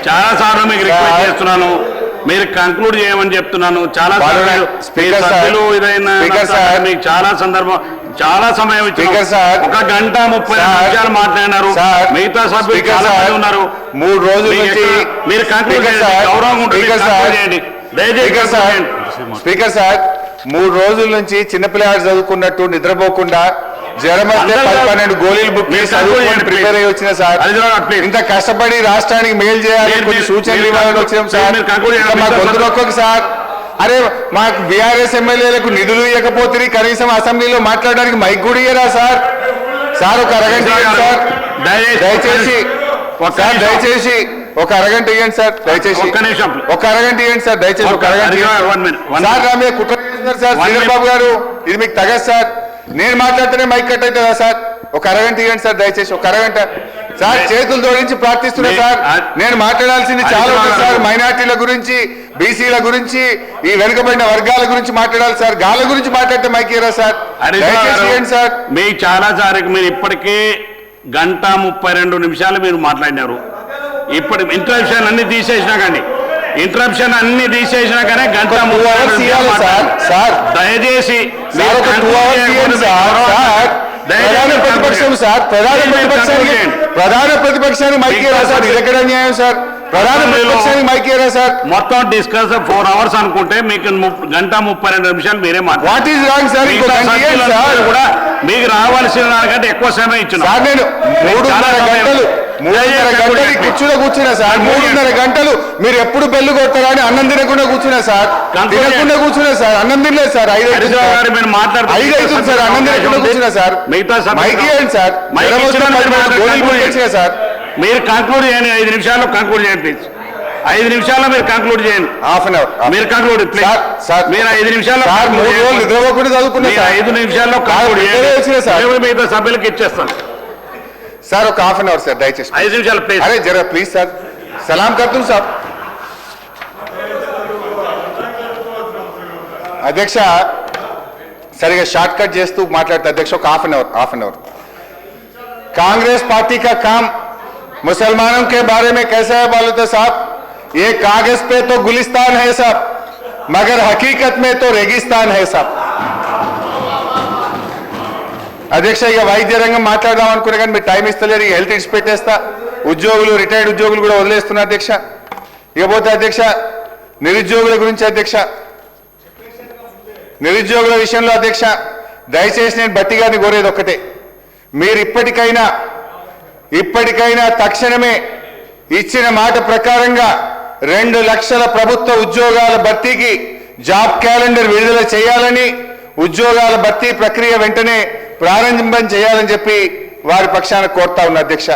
చాలా సార్లు మీకు రిక్వెస్ట్ చేస్తున్నాను, మీరు కంక్లూడ్ చేయమని చెప్తున్నాను. చాలా సభ్యులు ఇదైనా మీకు చాలా సందర్భం చాలా సమయం ఇచ్చారు. 1 గంట 30 నిమిషాలు మాట్లాడినారు. మిగతా సభ్యులు చాలా మంది ఉన్నారు. 3 రోజుల నుంచి మీరు కంక్లూడ్ గౌరవం ఉంటుంది. స్పీకర్ సార్ 3 రోజుల నుంచి చిన్నపిల్లలు చదువుకున్నట్టు నిద్రపోకుండా జ్వరం వస్తే 12 గోళీలు బుక్ చదువుకొని ప్రిపేర్ అయ్యి వచ్చిన సార్. ఇంత కష్టపడి రాష్ట్రానికి మేలు చేయాలి, కొన్ని సూచనలు ఇవ్వాలని వచ్చినాం సార్. మా గొంతు నొక్కకు సార్. అరే మాకు బీఆర్ఎస్ ఎమ్మెల్యేలకు నిధులు ఇవ్వకపోతే కనీసం అసెంబ్లీలో మాట్లాడడానికి మైక్ కూడా ఇయ్యరా సార్? సార్ ఒక అరగంట సార్ దయచేసి దయచేసి ఒక అరగంట ఇవ్వండి సార్. దయచేసి ఒక అరగంట ఇవ్వండి సార్. దయచేసి ఒక అరగంట సార్. నా మీద కుట్ర చేస్తున్నారు సార్ శ్రీధర్ బాబు గారు, ఇది మీకు తగదు సార్. నేను మాట్లాడితేనే మైక్ కట్ అవుతుందా సార్? ఒక అరగంట ఇవ్వండి సార్ దయచేసి. ఒక అరగంట సార్. చేతులు జోడించి ప్రార్థిస్తున్నా సార్. నేను మాట్లాడాల్సింది చాలా ఉంది సార్. మైనార్టీల గురించి, బీసీల గురించి, ఈ వెనుకబడిన వర్గాల గురించి మాట్లాడాలి సార్. గాల గురించి మాట్లాడితే మైక్ ఇయ్యరా సార్? దయచేసి సార్. మీ చాలా సార్ మీరు ఇప్పటికే 1 గంట 32 నిమిషాలు మీరు మాట్లాడినారు. ఇప్పుడు ఇంటరప్షన్ అన్ని తీసేసినా కానీ గంట 32 దయచేసి ప్రధాన ప్రతిపక్షానికి మైక్ ఇయ్యరా సార్? ఇది ఎక్కడ న్యాయం సార్? ప్రధాన ప్రతిపక్షానికి మైక్ ఇయ్యరా సార్? మొత్తం డిస్కస్ 4 అవర్స్ అనుకుంటే మీకు 1 గంట 32 నిమిషాలు మీరే వాట్ ఈస్ రాంగ్ సార్? కూడా మీకు రావాల్సిన దానికంటే ఎక్కువ సమయం ఇచ్చిన సార్. నేను 3.5 గంటలు కూర్చున్నా సార్. 3.5 గంటలు మీరు ఎప్పుడు బెల్లు కొడతారా అని అన్నం తినకుండా కూర్చున్నా సార్. తినకుండా కూర్చున్నా సార్. అన్నం తినలేదు సార్. 5 అవుతుంది సార్. అన్నం తినకుండా కూర్చున్నా సార్. మైక్ ఇవ్వండి సార్. సార్ మీరు కంక్లూడ్ చేయండి. 5 నిమిషాల్లో కంక్లూడ్ చేయండి ప్లీజ్. 5 నిమిషాల్లో మీరు కంక్లూడ్ చేయండి. హాఫ్ అన్ అవర్ మీరు కంక్లూడ్ సార్. మీరు 5 నిమిషాల్లో 3 రోజులు నిద్రపోకుండా చదువుకున్నా 5 నిమిషాల్లో కంక్లూడ్ చేయండి. మిగతా సభ్యులకి ఇచ్చేస్తాను సార్. ఒక హాఫ్ అన్ అవర్ సార్ దయచేసి. 5 నిమిషాలు ప్లీజ్. అరే జరా ప్లీజ్ సార్. సలాం కర్తూ సార్. అధ్యక్ష సరిగా షార్ట్ కట్ చేస్తూ మాట్లాడితే అధ్యక్ష ఒక half an hour. Congress party का काम मुसलमानों के बारे में कैसा है बोलते साहब? ये कागज पे तो गुलिस्तान है साहब, मगर हकीकत में तो रेगिस्तान है साहब. అధ్యక్ష ఇక వైద్య రంగం మాట్లాడదాం అనుకునే కానీ మీరు టైం ఇస్తలేరు. హెల్త్ ఇచ్చి పెట్టేస్తా. ఉద్యోగులు, రిటైర్డ్ ఉద్యోగులు కూడా వదిలేస్తున్నా అధ్యక్ష. ఇకపోతే అధ్యక్ష నిరుద్యోగుల గురించి అధ్యక్ష, నిరుద్యోగుల విషయంలో అధ్యక్ష దయచేసి నేను బట్టి గారిని కోరేది ఒక్కటే, మీరు ఇప్పటికైనా తక్షణమే ఇచ్చిన మాట ప్రకారంగా 2 లక్షల ప్రభుత్వ ఉద్యోగాల భర్తీకి జాబ్ క్యాలెండర్ విడుదల చేయాలని, ఉద్యోగాల భర్తీ ప్రక్రియ వెంటనే ప్రారంభం చేయాలని చెప్పి వారి పక్షాన కోరుతా ఉన్న అధ్యక్ష.